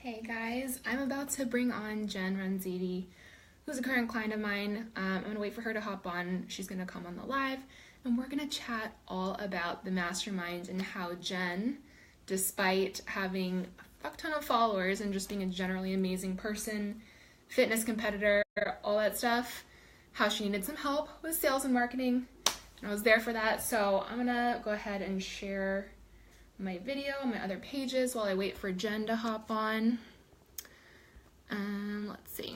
Hey guys, I'm about to bring on Jen Ronzitti, who's a current client of mine. I'm going to wait for her to hop on. She's going to come on the live, and we're going to chat all about the Mastermind and how Jen, despite having a fuck ton of followers and just being a generally amazing person, fitness competitor, all that stuff, how she needed some help with sales and marketing, and I was there for that. So I'm going to go ahead and share my video on my other pages while I wait for Jen to hop on. Let's see.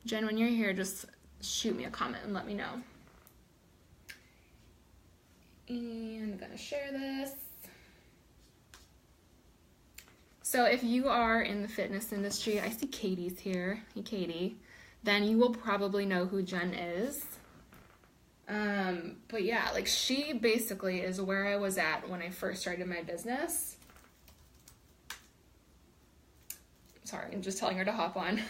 Jen, when you're here, just shoot me a comment and let me know. And I'm gonna share this. So if you are in the fitness industry, I see Katie's here. Hey, Katie. Then you will probably know who Jen is. But yeah, like she basically is where I was at when I first started my business. Sorry, I'm just telling her to hop on.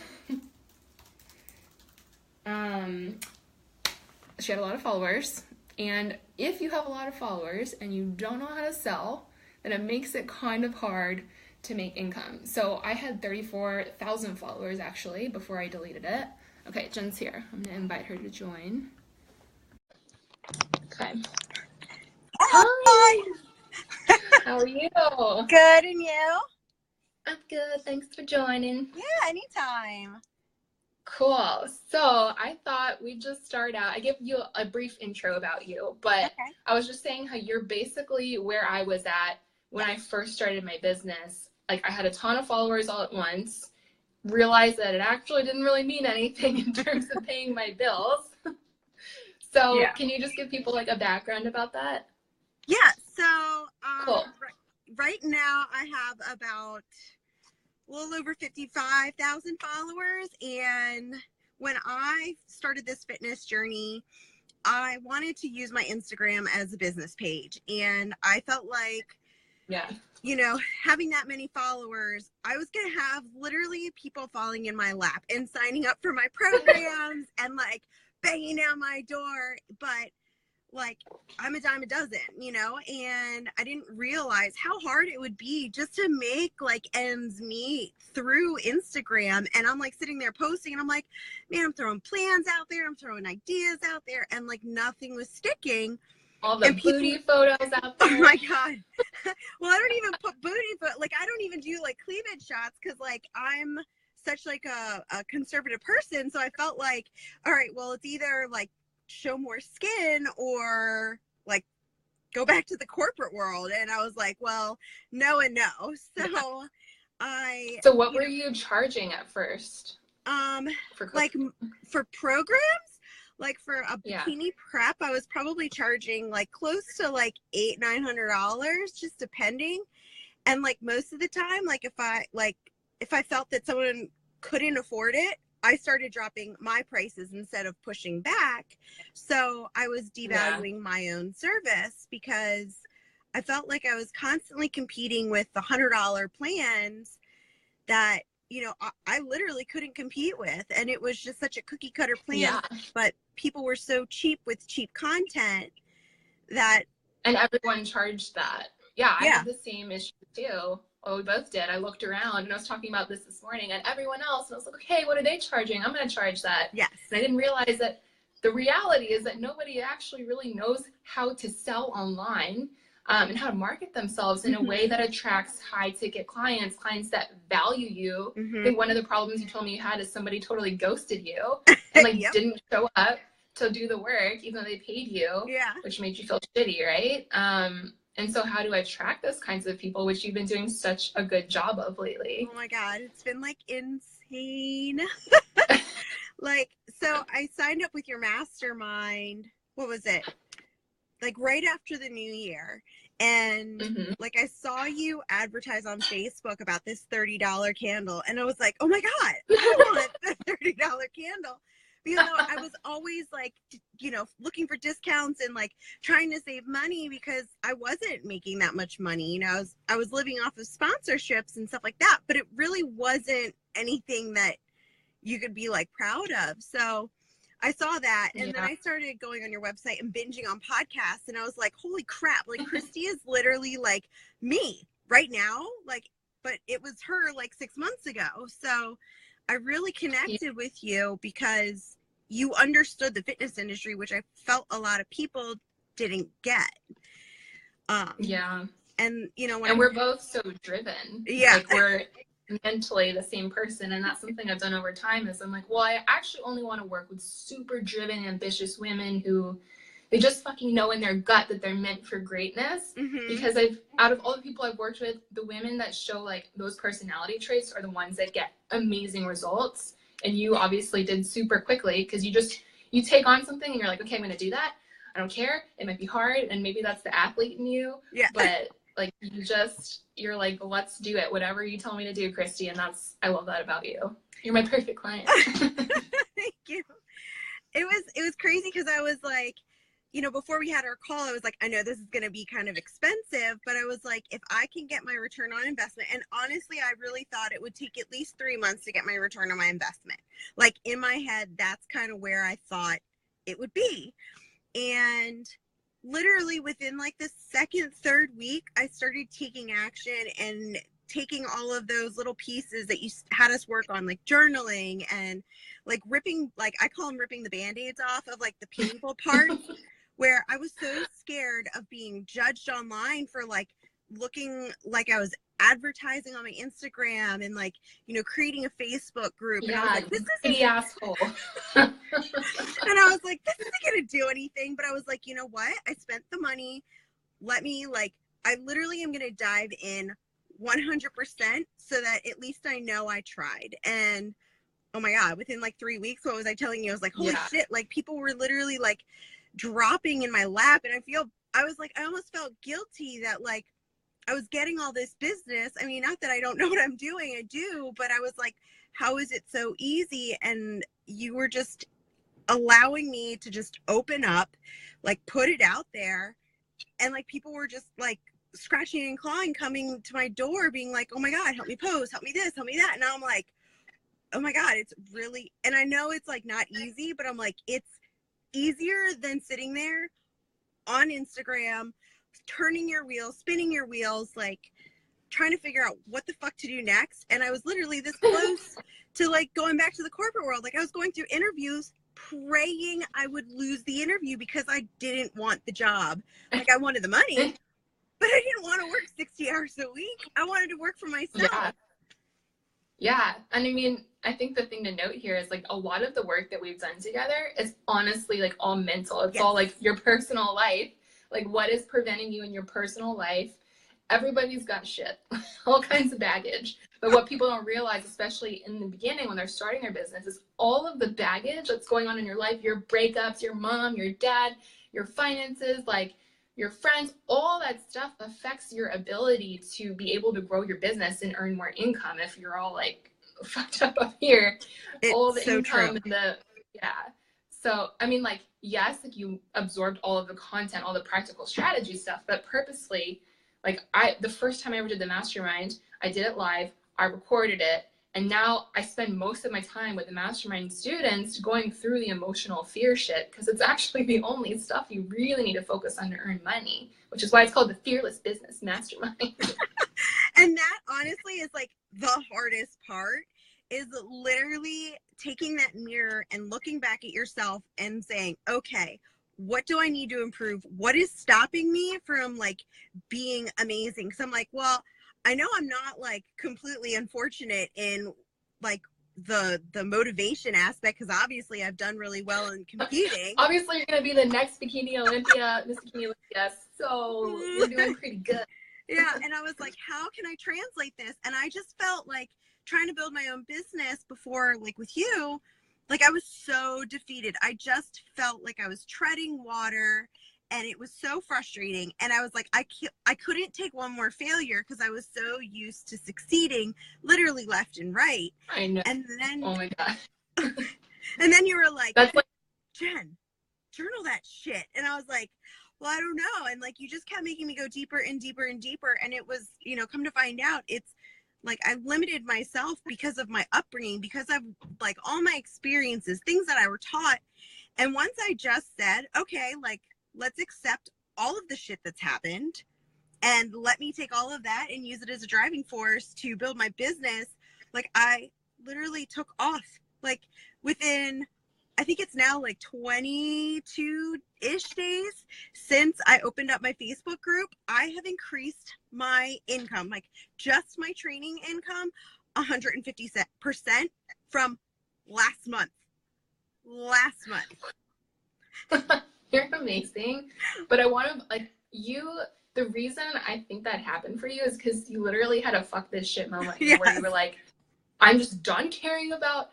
She had a lot of followers, and if you have a lot of followers and you don't know how to sell, then it makes it kind of hard to make income. So I had 34,000 followers actually before I deleted it. Okay, Jen's here. I'm gonna invite her to join. Okay. Hi. How are you? Good, and you? I'm good. Thanks for joining. Yeah, anytime. Cool. So I thought we'd just start out. I give you a brief intro about you, but Okay. I was just saying how you're basically where I was at when I first started my business. Like I had a ton of followers all at once, realized that it actually didn't really mean anything in terms of paying my bills. So Yeah. can you just give people like a background about that? Yeah, so Cool. right now I have about a little over 55,000 followers, and when I started this fitness journey, I wanted to use my Instagram as a business page, and I felt like, you know, having that many followers, I was going to have literally people falling in my lap and signing up for my programs and like banging down my door, but like I'm a dime a dozen, you know, and I didn't realize how hard it would be just to make like ends meet through Instagram. And I'm like sitting there posting and I'm like, man, I'm throwing plans out there, I'm throwing ideas out there, and like nothing was sticking. All the booty photos out there. Oh my God. Well, I don't even put booty, but like I don't even do like cleavage shots because like I'm such like a conservative person. So I felt like, all right, well, it's either like show more skin or like go back to the corporate world. And I was like, well, no and no. So So what were you charging at first? Like for programs, like for a bikini prep, I was probably charging like close to like $800-900, just depending. And like most of the time, like if I felt that someone couldn't afford it, I started dropping my prices instead of pushing back. So I was devaluing my own service because I felt like I was constantly competing with the $100 plans that, you know, I literally couldn't compete with. And it was just such a cookie cutter plan, but people were so cheap with cheap content that. And everyone charged that. Yeah, I had the same issue too. Well, we both did. I looked around and I was talking about this morning and everyone else, and I was like, okay, what are they charging? I'm going to charge that. Yes. And I didn't realize that the reality is that nobody actually really knows how to sell online and how to market themselves in a way that attracts high ticket clients that value you. I think one of the problems you told me you had is somebody totally ghosted you and like didn't show up to do the work, even though they paid you, which made you feel shitty, right? And so how do I attract those kinds of people, which you've been doing such a good job of lately? Oh my God, it's been like insane. Like, so I signed up with your mastermind, what was it? Like right after the new year. And like I saw you advertise on Facebook about this $30 candle. And I was like, oh my God, I want the $30 candle. Because I was always like, you know, looking for discounts and like trying to save money because I wasn't making that much money. You know, I was living off of sponsorships and stuff like that, but it really wasn't anything that you could be like proud of. So I saw that. And then I started going on your website and binging on podcasts. And I was like, holy crap, like Christy is literally like me right now. Like but it was her like 6 months ago. So I really connected with you because you understood the fitness industry, which I felt a lot of people didn't get. Yeah. And, you know, and we're both so driven. Yeah. Like, we're mentally the same person. And that's something I've done over time is I'm like, well, I actually only want to work with super driven, ambitious women who they just fucking know in their gut that they're meant for greatness. Because out of all the people I've worked with, the women that show like those personality traits are the ones that get amazing results. And you obviously did super quickly because you take on something and you're like, okay, I'm going to do that. I don't care. It might be hard. And maybe that's the athlete in you. Yeah. But like, you're like, let's do it. Whatever you tell me to do, Christy. And I love that about you. You're my perfect client. Thank you. It was crazy because I was like, you know, before we had our call, I was like, I know this is going to be kind of expensive, but I was like, if I can get my return on investment, and honestly, I really thought it would take at least 3 months to get my return on my investment. Like in my head, that's kind of where I thought it would be. And literally within like the second, third week, I started taking action and taking all of those little pieces that you had us work on, like journaling and like ripping, like I call them ripping the Band-Aids off of like the painful part, where I was so scared of being judged online for like looking like I was advertising on my Instagram and like, you know, creating a Facebook group. Yeah, and I was like, this is the asshole. And I was like, this isn't gonna do anything. But I was like, you know what? I spent the money. I literally am gonna dive in 100% so that at least I know I tried. And oh my God, within like 3 weeks, what was I telling you? I was like, holy shit, like people were literally like dropping in my lap. And I almost felt guilty that like I was getting all this business. I mean, not that I don't know what I'm doing, I do, but I was like, how is it so easy? And you were just allowing me to just open up, like put it out there. And like people were just like scratching and clawing, coming to my door being like, oh my God, help me post, help me this, help me that. And now I'm like, oh my God, it's really, and I know it's like not easy, but I'm like, it's easier than sitting there on Instagram, turning your wheels, spinning your wheels, like trying to figure out what the fuck to do next. And I was literally this close to like going back to the corporate world. Like I was going through interviews praying I would lose the interview because I didn't want the job. Like I wanted the money, but I didn't want to work 60 hours a week. I wanted to work for myself. Yeah. And I mean, I think the thing to note here is like a lot of the work that we've done together is honestly like all mental. It's all like your personal life, like what is preventing you in your personal life. Everybody's got shit, all kinds of baggage. But what people don't realize, especially in the beginning when they're starting their business, is all of the baggage that's going on in your life, your breakups, your mom, your dad, your finances, like your friends, all that stuff affects your ability to be able to grow your business and earn more income. If you're all like fucked up here, all the so income true. and so I mean, like, yes, like you absorbed all of the content, all the practical strategy stuff, but purposely, like the first time I ever did the mastermind, I did it live, I recorded it, and now I spend most of my time with the mastermind students going through the emotional fear shit, because it's actually the only stuff you really need to focus on to earn money, which is why it's called the Fearless Business Mastermind. And that honestly is like the hardest part, is literally taking that mirror and looking back at yourself and saying, okay, what do I need to improve? What is stopping me from like being amazing? Because I'm like, well, I know I'm not like completely unfortunate in like the motivation aspect, because obviously I've done really well in competing. Obviously you're going to be the next Bikini Olympia, Miss Bikini Olympia, so you're doing pretty good. Yeah, and I was like, how can I translate this? And I just felt like trying to build my own business before, like with you, like I was so defeated. I just felt like I was treading water, and it was so frustrating. And I was like, I couldn't take one more failure because I was so used to succeeding literally left and right. I know. And then, oh my God. And then you were like, that's like, Jen, journal that shit. And I was like, well, I don't know. And like, you just kept making me go deeper and deeper and deeper. And it was, you know, come to find out, it's like I limited myself because of my upbringing, because of like all my experiences, things that I were taught. And once I just said, okay, like, let's accept all of the shit that's happened and let me take all of that and use it as a driving force to build my business. Like, I literally took off. Like, within, I think it's now like 22-ish days since I opened up my Facebook group, I have increased my income, like just my training income, 150% from last month. You're amazing. But I want to, like, the reason I think that happened for you is because you literally had a fuck this shit moment, Yes. where you were like, I'm just done caring about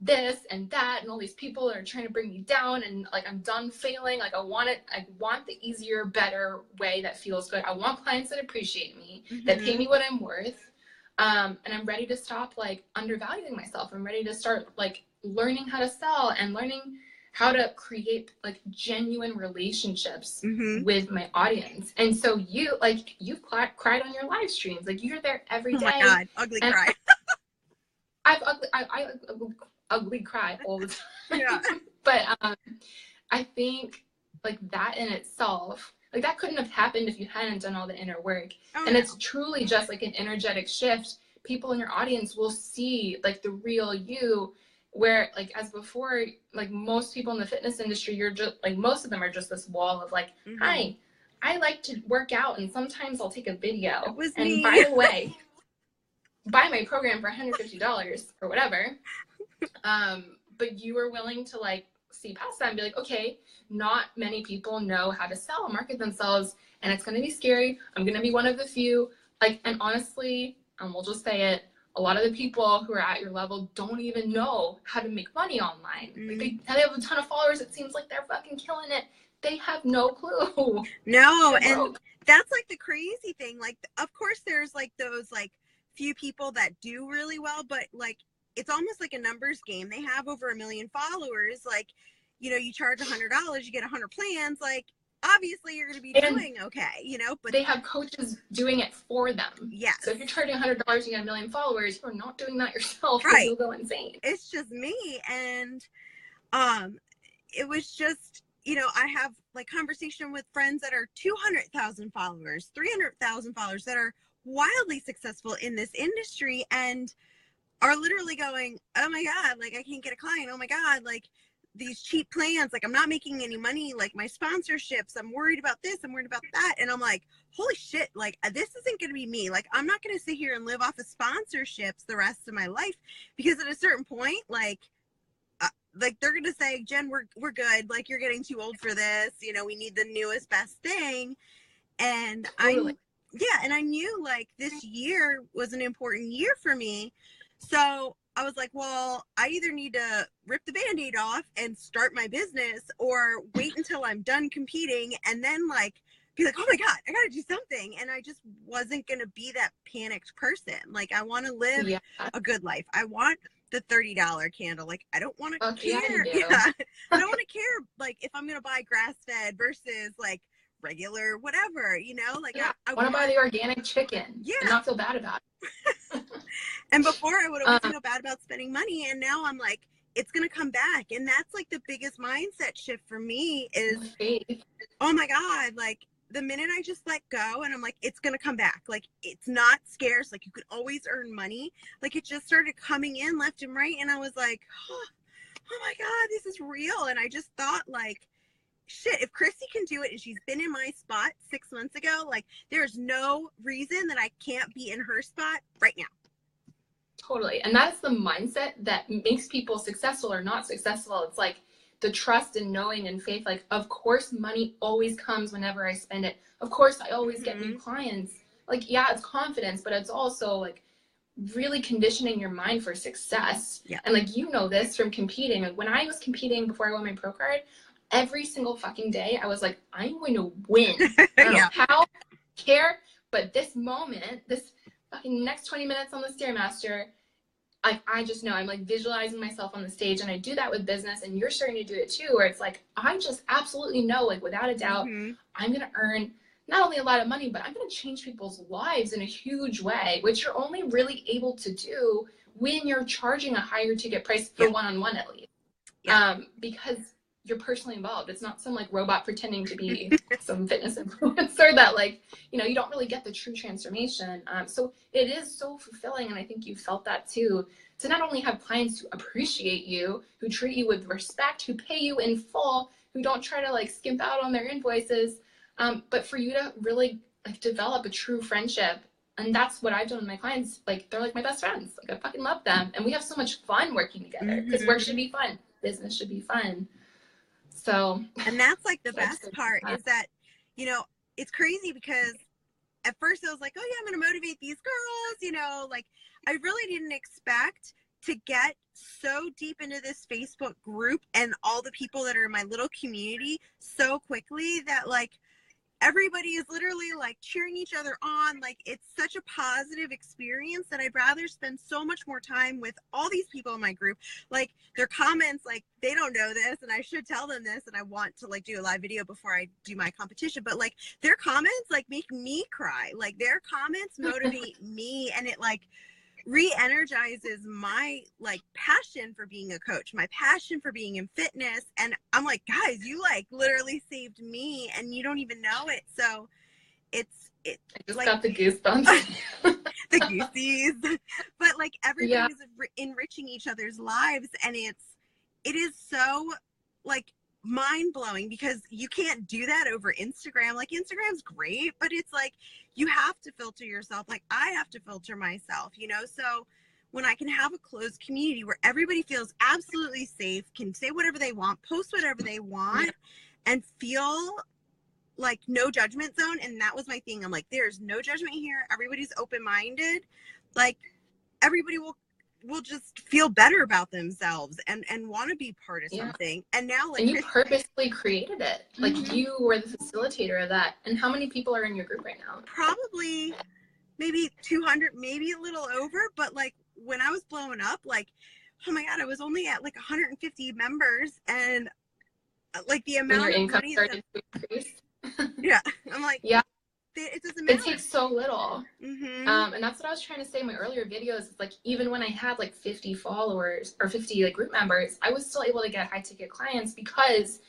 this and that and all these people that are trying to bring me down, and like, I'm done failing. Like, I want the easier, better way that feels good. I want clients that appreciate me, that pay me what I'm worth. And I'm ready to stop like undervaluing myself. I'm ready to start like learning how to sell and learning how to create like genuine relationships with my audience. And so you've cried on your live streams. Like, you're there every day. Oh my God, ugly cry. I ugly cry all the time. Yeah. But I think like that in itself, like, that couldn't have happened if you hadn't done all the inner work. And it's truly just like an energetic shift. People in your audience will see like the real you, where like, as before, like most people in the fitness industry, you're just like, most of them are just this wall of like, hi, I like to work out and sometimes I'll take a video. And by the way, buy my program for $150 or whatever. But you were willing to like see past that and be like, okay, not many people know how to sell and market themselves, and it's going to be scary. I'm going to be one of the few. Like, and honestly, we'll just say it, a lot of the people who are at your level don't even know how to make money online. Like, they have a ton of followers. It seems like they're fucking killing it. They have no clue. No, and that's like the crazy thing. Like, of course, there's like those like few people that do really well, but like, it's almost like a numbers game. They have over 1 million followers. Like, you know, you charge $100, you get 100 plans. Like, obviously you're going to be doing okay, you know, but they have coaches doing it for them. Yes. So if you're charging $100 and you get 1 million followers, you're not doing that yourself. Right. You'll go insane. It's just me. And it was just, you know, I have like conversation with friends that are 200,000 followers, 300,000 followers that are wildly successful in this industry and are literally going, oh my God, like, I can't get a client. Oh my God, like, these cheap plans, like, I'm not making any money, like, my sponsorships, I'm worried about this, I'm worried about that. And I'm like, holy shit, like, this isn't going to be me. Like, I'm not going to sit here and live off of sponsorships the rest of my life, because at a certain point, like they're going to say, Jen, we're good. Like, you're getting too old for this. You know, we need the newest, best thing. And totally. I knew like this year was an important year for me. So I was like, well, I either need to rip the Band-Aid off and start my business, or wait until I'm done competing and then like be like, oh my God, I got to do something. And I just wasn't going to be that panicked person. Like, I want to live a good life. I want the $30 candle. Like, I don't want to care. I don't want to care like if I'm going to buy grass-fed versus like regular whatever, you know, like I want to buy the organic chicken and not feel bad about it. And before I would always feel bad about spending money, and now I'm like, it's gonna come back. And that's like the biggest mindset shift for me is, oh my God, like the minute I just let go and I'm like, it's gonna come back. Like, it's not scarce, like you can always earn money. Like, it just started coming in left and right, and I was like, oh my God, this is real. And I just thought like, shit, if Christy can do it and she's been in my spot 6 months ago, like, there's no reason that I can't be in her spot right now. Totally. And that's the mindset that makes people successful or not successful. It's like the trust and knowing and faith. Like, of course, money always comes whenever I spend it. Of course, I always get new clients. Like, yeah, it's confidence, but it's also like really conditioning your mind for success. Yeah. And like, you know this from competing. Like, when I was competing before I won my pro card, every single fucking day, I was like, I'm going to win. I don't know how, care, but this moment, this fucking next 20 minutes on the Stairmaster, I just know I'm like visualizing myself on the stage, and I do that with business, and you're starting to do it too, where it's like, I just absolutely know, like, without a doubt, I'm going to earn not only a lot of money, but I'm going to change people's lives in a huge way, which you're only really able to do when you're charging a higher ticket price for one-on-one at least. Because you're personally involved. It's not some like robot pretending to be some fitness influencer that like, you know, you don't really get the true transformation. So it is so fulfilling. And I think you felt that too, to not only have clients who appreciate you, who treat you with respect, who pay you in full, who don't try to like skimp out on their invoices, but for you to really like develop a true friendship. And that's what I've done with my clients. Like, they're like my best friends. Like, I fucking love them. And we have so much fun working together, because work should be fun. Business should be fun. So, and that's like the best part is that, you know, it's crazy because at first I was like, oh yeah, I'm going to motivate these girls, you know, like I really didn't expect to get so deep into this Facebook group and all the people that are in my little community so quickly that like everybody is literally like cheering each other on. Like, it's such a positive experience that I'd rather spend so much more time with all these people in my group. Like, their comments, like, they don't know this and I should tell them this, and I want to like do a live video before I do my competition, but like their comments like make me cry. Like, their comments motivate me, and it like re-energizes my like passion for being a coach, my passion for being in fitness. And I'm like, guys, you like literally saved me and you don't even know it. So I just like, got the goosebumps. the goosies. But like everybody's enriching each other's lives, and it is so like mind-blowing, because you can't do that over Instagram. Like, Instagram's great, but it's like you have to filter yourself. Like, I have to filter myself, you know. So when I can have a closed community where everybody feels absolutely safe, can say whatever they want, post whatever they want, and feel like no judgment zone. And that was my thing. I'm like, there's no judgment here, everybody's open-minded. Like, everybody will just feel better about themselves and want to be part of something. And now, like, and you purposely created it. Like, you were the facilitator of that. And how many people are in your group right now? Probably maybe 200, maybe a little over. But like, when I was blowing up, like, oh my God, I was only at like 150 members, and like the amount when your of income money started to increase. Yeah, I'm like, yeah, it doesn't matter. It takes so little. And that's what I was trying to say in my earlier videos. It's like, even when I had like 50 followers or 50 like group members, I was still able to get high ticket clients, because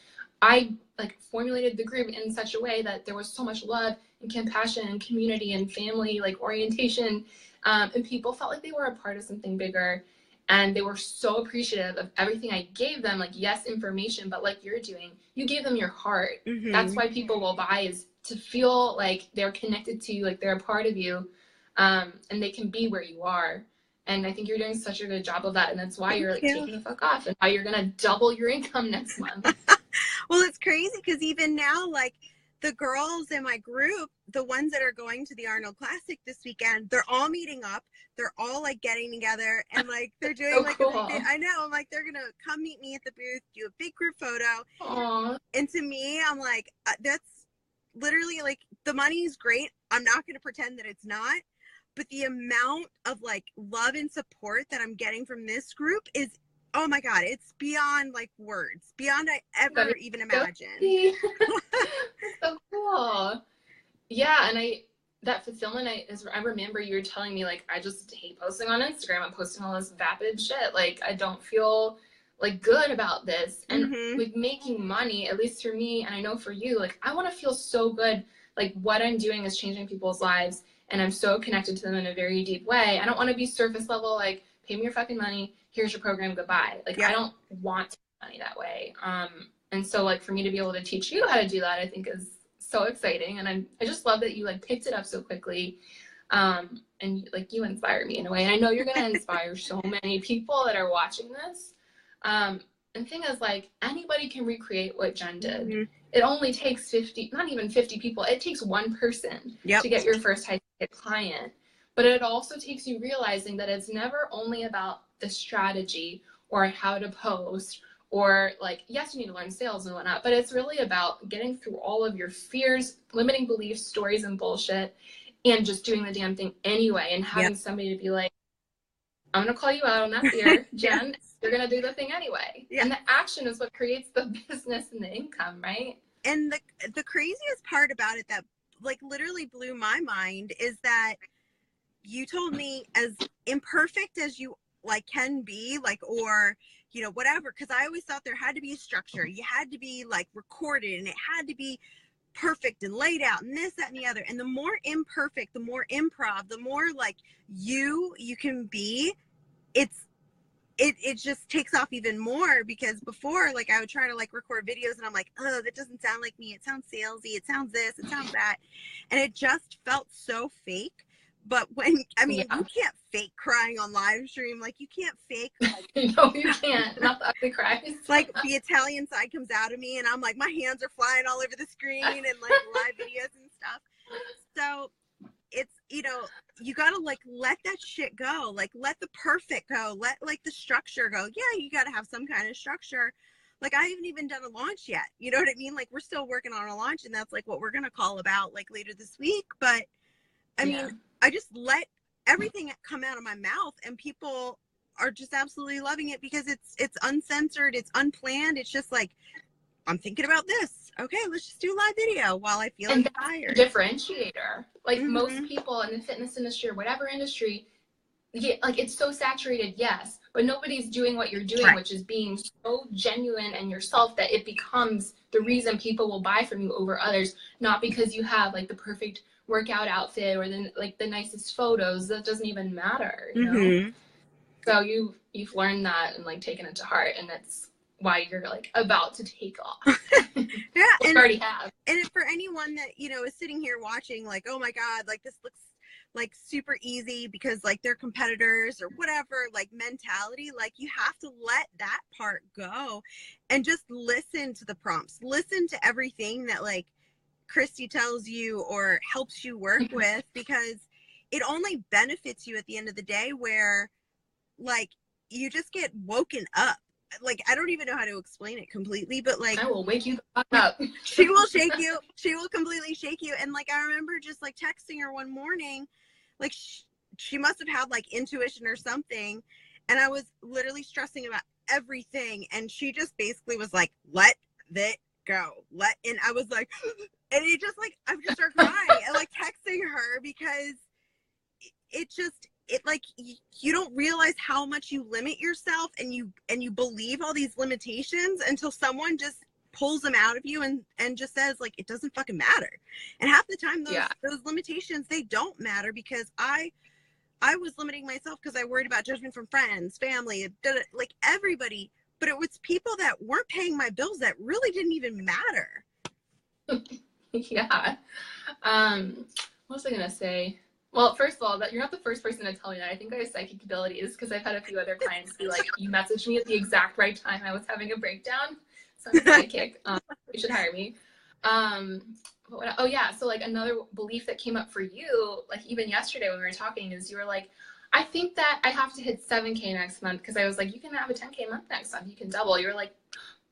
I like formulated the group in such a way that there was so much love and compassion and community and family like orientation, and people felt like they were a part of something bigger, and they were so appreciative of everything I gave them. Like, yes, information, but like you're doing, you gave them your heart. That's why people will buy, is to feel like they're connected to you, like they're a part of you, and they can be where you are. And I think you're doing such a good job of that, and that's why you're like taking the fuck off, and why you're gonna double your income next month. Well, it's crazy, because even now, like, the girls in my group, the ones that are going to the Arnold Classic this weekend, they're all meeting up. They're all like getting together, and like they're doing so like cool. I know, I'm like, they're gonna come meet me at the booth, do a big group photo. Aww. And to me, I'm like, that's literally like, the money's great. I'm not gonna pretend that it's not, but the amount of like love and support that I'm getting from this group is, oh my God, it's beyond like words, beyond I ever even imagined. So cool. Yeah, and that fulfillment, I remember you were telling me, like, I just hate posting on Instagram. I'm posting all this vapid shit. Like, I don't feel like good about this. And with making money, at least for me, and I know for you, like, I want to feel so good. Like, what I'm doing is changing people's lives, and I'm so connected to them in a very deep way. I don't want to be surface level, like, pay me your fucking money, here's your program, goodbye. Like, I don't want to make money that way. And so, like, for me to be able to teach you how to do that, I think is so exciting. And I just love that you like picked it up so quickly. And like, you inspire me in a way. And I know you're going to inspire so many people that are watching this. And the thing is, like, anybody can recreate what Jen did. It only takes 50, not even 50 people. It takes one person to get your first high ticket client. But it also takes you realizing that it's never only about the strategy or how to post, or like, yes, you need to learn sales and whatnot, but it's really about getting through all of your fears, limiting beliefs, stories, and bullshit, and just doing the damn thing anyway, and having somebody to be like, I'm going to call you out on that fear, Jen. You're going to do the thing anyway. And the action is what creates the business and the income, right? And the craziest part about it that like literally blew my mind is that you told me, as imperfect as you like can be, like, or you know, whatever. Cause I always thought there had to be a structure. You had to be like recorded and it had to be perfect and laid out and this, that, and the other. And the more imperfect, the more improv, the more like you can be, it just takes off even more. Because before, like, I would try to like record videos and I'm like, oh, that doesn't sound like me. It sounds salesy. It sounds this, it sounds that. And it just felt so fake. But when, I mean, you can't fake crying on live stream. Like, you can't fake, like, no, you can't. Not the ugly cries. Like, the Italian side comes out of me and I'm like, my hands are flying all over the screen and like live videos and stuff. So it's, you know, you gotta like let that shit go. Like, let the perfect go. Let like the structure go. Yeah, you gotta have some kind of structure. Like, I haven't even done a launch yet. You know what I mean? Like, we're still working on a launch, and that's like what we're gonna call about like later this week. But I mean, I just let everything come out of my mouth, and people are just absolutely loving it because it's uncensored, it's unplanned. It's just like, I'm thinking about this. Okay, let's just do a live video while I feel inspired. Differentiator. Like most people in the fitness industry or whatever industry, like it's so saturated, yes, but nobody's doing what you're doing, which is being so genuine and yourself that it becomes the reason people will buy from you over others, not because you have like the perfect workout outfit or then like the nicest photos. That doesn't even matter, you know? So you've learned that and like taken it to heart, and that's why you're like about to take off. Yeah, and already have. And for anyone that, you know, is sitting here watching like, oh my God, like this looks like super easy because like they're competitors or whatever, like mentality, like you have to let that part go and just listen to the prompts, listen to everything that like Christy tells you or helps you work with, because it only benefits you at the end of the day, where like you just get woken up. Like, I don't even know how to explain it completely, but like, I will wake you the fuck up. She will shake you. She will completely shake you. And like, I remember just like texting her one morning, like she must have had like intuition or something. And I was literally stressing about everything. And she just basically was like, let that go. And I was like, and it just like, I just started crying and like texting her, because it like, you don't realize how much you limit yourself, and you believe all these limitations until someone just pulls them out of you and just says like, it doesn't fucking matter. And half the time those limitations, they don't matter, because I was limiting myself because I worried about judgment from friends, family, like everybody, but it was people that weren't paying my bills that really didn't even matter. Yeah. What was I gonna say? Well, first of all, that you're not the first person to tell me that. I think I have psychic abilities, because I've had a few other clients be like, you messaged me at the exact right time I was having a breakdown, so I'm psychic. You should hire me. Oh yeah, so like another belief that came up for you, like even yesterday when we were talking, is you were like, I think that I have to hit 7K next month, because I was like, you can have a 10K month next month, you can double. You were like,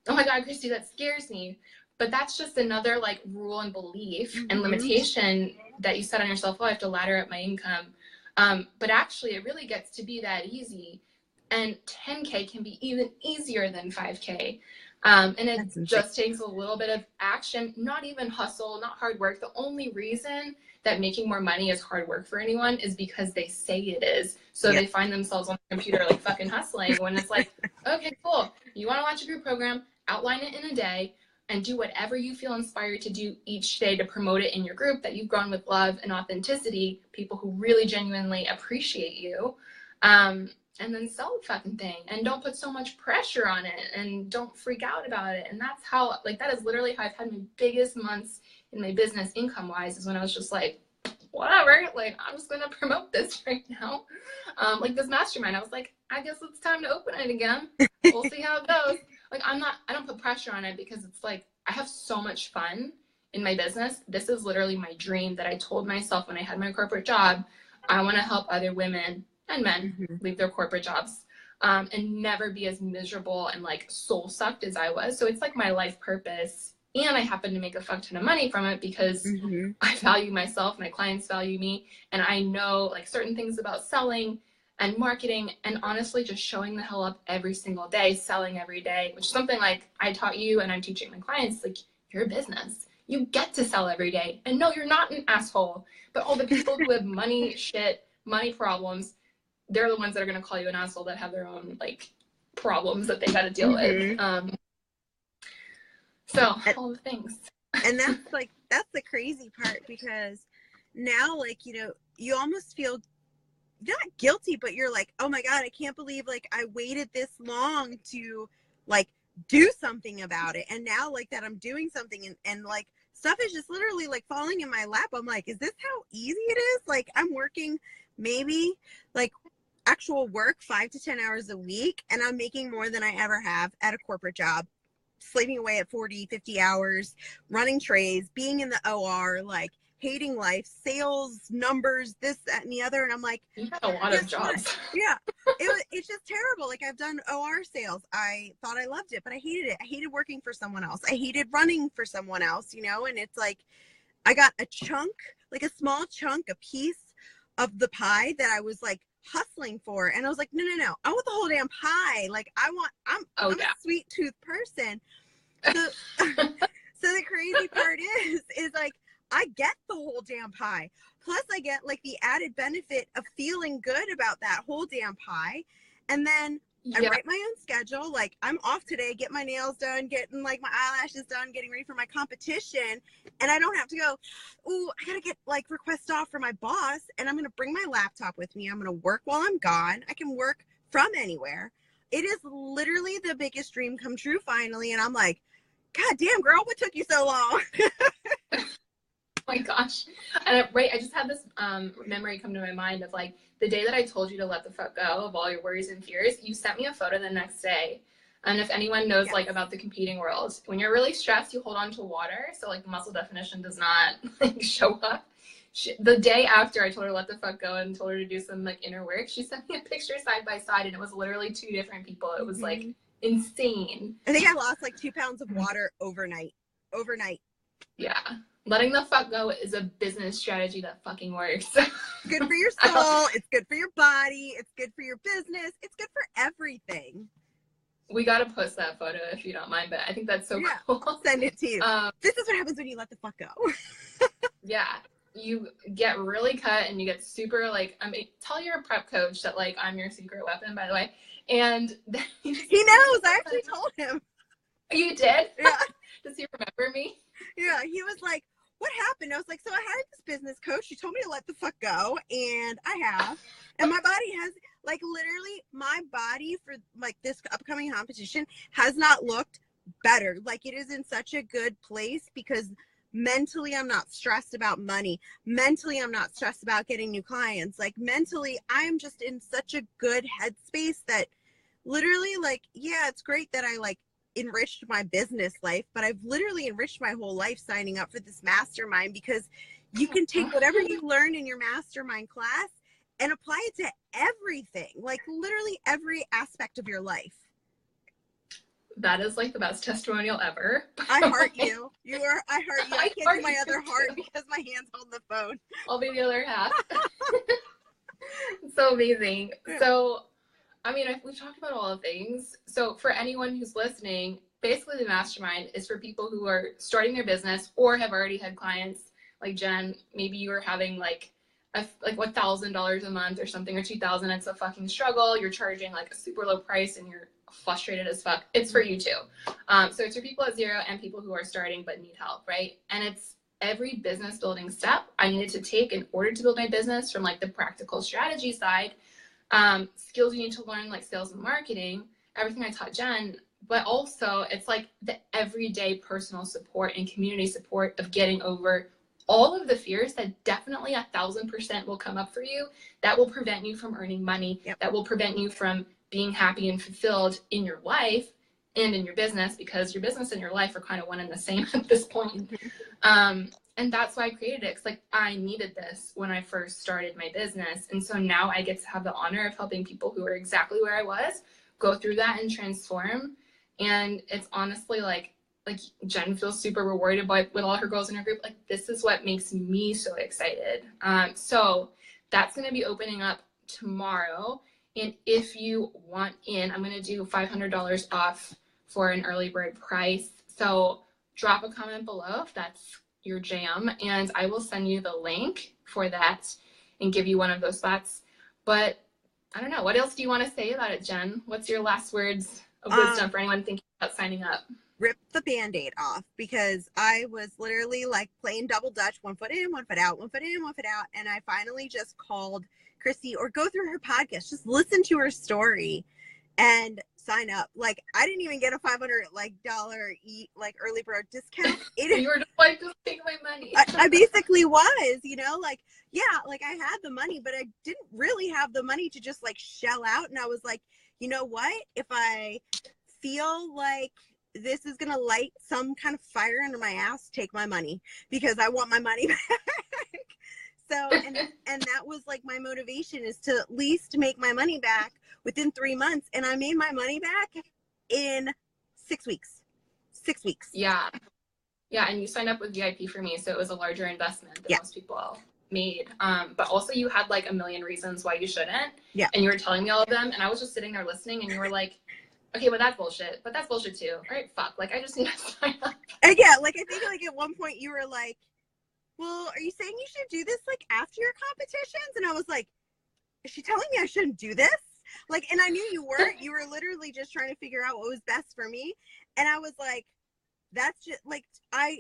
oh my God, Christy, that scares me. But that's just another like rule and belief and limitation that you set on yourself. Oh, I have to ladder up my income. But actually it really gets to be that easy, and 10K can be even easier than 5K. And it just takes a little bit of action, not even hustle, not hard work. The only reason that making more money is hard work for anyone is because they say it is. So they find themselves on the computer like fucking hustling, when it's like, okay, cool. You want to launch a group program, outline it in a day, and do whatever you feel inspired to do each day to promote it in your group that you've grown with love and authenticity, people who really genuinely appreciate you. And then sell the fucking thing, and don't put so much pressure on it, and don't freak out about it. And that's how, like, that is literally how I've had my biggest months in my business income wise, is when I was just like, whatever, like, I'm just gonna promote this right now. Like this mastermind, I was like, I guess it's time to open it again. We'll see how it goes. Like, I don't put pressure on it, because it's like, I have so much fun in my business. This is literally my dream that I told myself when I had my corporate job. I want to help other women and men leave their corporate jobs and never be as miserable and like soul sucked as I was. So it's like my life purpose. And I happen to make a fuck ton of money from it, because I value myself, my clients value me, and I know like certain things about selling and marketing, and honestly just showing the hell up every single day, selling every day, which is something like I taught you and I'm teaching my clients. Like, you're a business, you get to sell every day. And no, you're not an asshole, but all the people who have money problems, they're the ones that are going to call you an asshole, that have their own like problems that they got to deal with. So all the things. And that's the crazy part, because now, like, you know, you almost feel not guilty, but you're like, oh my God, I can't believe like I waited this long to like do something about it. And now like that I'm doing something, and like stuff is just literally like falling in my lap. I'm like, is this how easy it is? Like I'm working maybe like actual work 5 to 10 hours a week, and I'm making more than I ever have at a corporate job, slaving away at 40, 50 hours, running trays, being in the OR, like hating life, sales, numbers, this, that, and the other. And I'm like, you had a lot of jobs. What? Yeah. It's just terrible. Like I've done OR sales. I thought I loved it, but I hated it. I hated working for someone else. I hated running for someone else, you know? And it's like, I got a chunk, like a small chunk, a piece of the pie that I was like hustling for. And I was like, no, I want the whole damn pie. Like I'm a sweet tooth person. So, so the crazy part is like, I get the whole damn pie. Plus I get like the added benefit of feeling good about that whole damn pie. And then I write my own schedule. Like I'm off today, get my nails done, getting like my eyelashes done, getting ready for my competition. And I don't have to go, ooh, I gotta get like request off for my boss. And I'm going to bring my laptop with me. I'm going to work while I'm gone. I can work from anywhere. It is literally the biggest dream come true finally. And I'm like, God damn, girl, what took you so long? Oh my gosh. And I just had this memory come to my mind of like the day that I told you to let the fuck go of all your worries and fears. You sent me a photo the next day. And if anyone knows like about the competing world, when you're really stressed, you hold on to water. So like muscle definition does not like show up. The day after I told her to let the fuck go and told her to do some like inner work, she sent me a picture side by side, and it was literally 2 different people. It was like insane. I think I lost like 2 pounds of water overnight. Yeah. Letting the fuck go is a business strategy that fucking works. Good for your soul. It's good for your body. It's good for your business. It's good for everything. We got to post that photo if you don't mind, but I think that's so cool. I'll send it to you. This is what happens when you let the fuck go. Yeah. You get really cut and you get super like, I mean, tell your prep coach that like I'm your secret weapon, by the way. And then he knows. I actually told him. You did? Yeah. Does he remember me? Yeah. He was like, what happened? I was like, so I hired this business coach. She told me to let the fuck go, and I have. And my body has, like, literally, my body for, like, this upcoming competition has not looked better. Like, it is in such a good place because mentally I'm not stressed about money. Mentally I'm not stressed about getting new clients. Like, mentally I'm just in such a good headspace that literally, like, yeah, it's great that I, like, enriched my business life, but I've literally enriched my whole life signing up for this mastermind, because you can take whatever you learn in your mastermind class and apply it to everything, like literally every aspect of your life. That is like the best testimonial ever. I heart you. I heart you. I can't do my other heart because my hand's on the phone. I'll be the other half. So amazing. Yeah. So I mean, we've talked about all the things. So for anyone who's listening, basically the mastermind is for people who are starting their business or have already had clients like Jen. Maybe you are having like $1,000 a month or something, or $2,000. It's a fucking struggle. You're charging like a super low price and you're frustrated as fuck. It's for you too. So it's for people at zero and people who are starting but need help, right? And it's every business building step I needed to take in order to build my business, from like the practical strategy side, skills you need to learn like sales and marketing, everything I taught Jen, but also it's like the everyday personal support and community support of getting over all of the fears that definitely 1,000% will come up for you, that will prevent you from earning money, that will prevent you from being happy and fulfilled in your life and in your business, because your business and your life are kind of one and the same at this point. And that's why I created it. 'Cause like I needed this when I first started my business. And so now I get to have the honor of helping people who are exactly where I was go through that and transform. And it's honestly like Jen feels super rewarded with all her girls in her group. Like, this is what makes me so excited. So that's going to be opening up tomorrow. And if you want in, I'm going to do $500 off for an early bird price. So drop a comment below if that's your jam, and I will send you the link for that and give you one of those spots. But I don't know. What else do you want to say about it, Jen? What's your last words of wisdom for anyone thinking about signing up? Rip the Band-Aid off, because I was literally like playing double dutch, 1 foot in, 1 foot out, 1 foot in, 1 foot out. And I finally just called Christy, or go through her podcast, just listen to her story and sign up. Like, I didn't even get a $500 early bird discount. You were just like, just take my money. I basically was, like, yeah, like I had the money, but I didn't really have the money to just like shell out. And I was like, you know what? If I feel like this is going to light some kind of fire under my ass, take my money, because I want my money back. So, and that was like my motivation, is to at least make my money back within 3 months. And I made my money back in 6 weeks. 6 weeks. Yeah. Yeah. And you signed up with VIP for me. So it was a larger investment than most people made. But also you had like a million reasons why you shouldn't. Yeah. And you were telling me all of them. And I was just sitting there listening, and you were like, okay, but that's bullshit. But that's bullshit too. All right, fuck. Like, I just need to sign up. Yeah. Like, I think like at one point you were like, well, are you saying you should do this like after your competitions? And I was like, is she telling me I shouldn't do this? Like, and I knew you weren't. You were literally just trying to figure out what was best for me. And I was like, that's just like,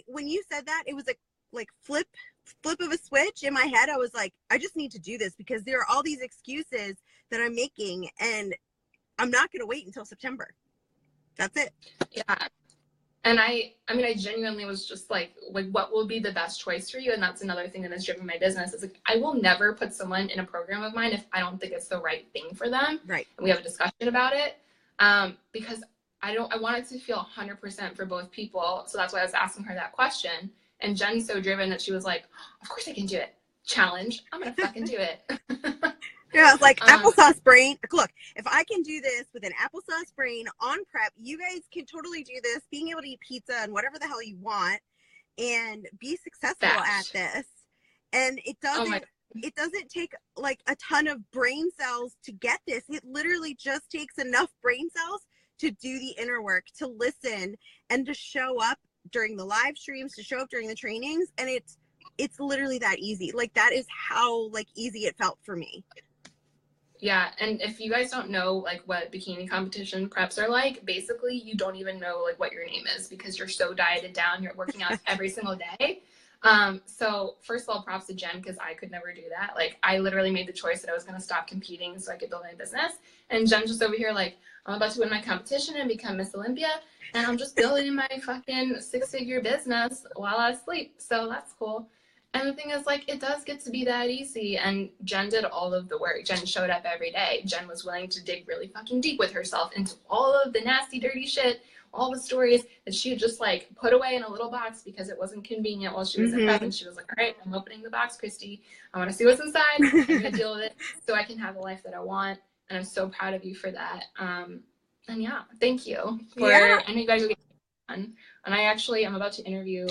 when you said that, it was like flip of a switch in my head. I was like, I just need to do this, because there are all these excuses that I'm making, and I'm not going to wait until September. That's it. Yeah. And I mean, I genuinely was just like, what will be the best choice for you? And that's another thing that has driven my business. Is like, I will never put someone in a program of mine if I don't think it's the right thing for them. Right. And we have a discussion about it. Because I want it to feel 100% for both people. So that's why I was asking her that question. And Jen's so driven that she was like, of course I can do it. Challenge. I'm going to fucking do it. Yeah, it's like applesauce brain. Look, if I can do this with an applesauce brain on prep, you guys can totally do this, being able to eat pizza and whatever the hell you want and be successful at this. And it doesn't take like a ton of brain cells to get this. It literally just takes enough brain cells to do the inner work, to listen, and to show up during the live streams, to show up during the trainings. And it's literally that easy. Like, that is how like easy it felt for me. Yeah, and if you guys don't know like what bikini competition preps are like, basically you don't even know like what your name is, because you're so dieted down, you're working out every single day. So first of all, props to Jen, because I could never do that. Like, I literally made the choice that I was going to stop competing so I could build my business. And Jen's just over here like, I'm about to win my competition and become Miss Olympia, and I'm just building my fucking 6-figure business while I sleep. So that's cool. And the thing is, like, it does get to be that easy. And Jen did all of the work. Jen showed up every day. Jen was willing to dig really fucking deep with herself into all of the nasty, dirty shit, all the stories that she had just like put away in a little box because it wasn't convenient while she was in prep. And she was like, all right, I'm opening the box, Christy. I want to see what's inside. I'm going to deal with it so I can have the life that I want. And I'm so proud of you for that. And yeah, thank you for, I know you guys are getting fun. And I'm about to interview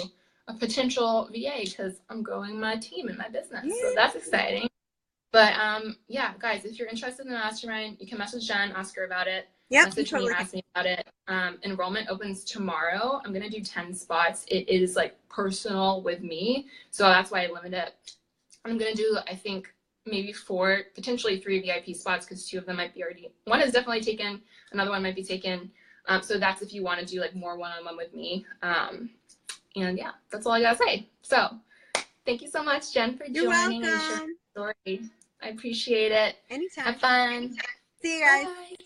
a potential VA because I'm growing my team and my business. So that's exciting. But yeah, guys, if you're interested in the mastermind, you can message Jen, ask her about it. Message me, ask me about it. Enrollment opens tomorrow. I'm gonna do 10 spots. It is like personal with me, so that's why I limit it. I'm gonna do, I think, maybe 4, potentially 3 VIP spots, because 2 of them might be already, one is definitely taken, another one might be taken. So that's if you want to do like more one-on-one with me. And yeah, that's all I gotta say. So thank you so much, Jen, for joining and sharing your story. I appreciate it. Anytime. Have fun. See you guys. Bye.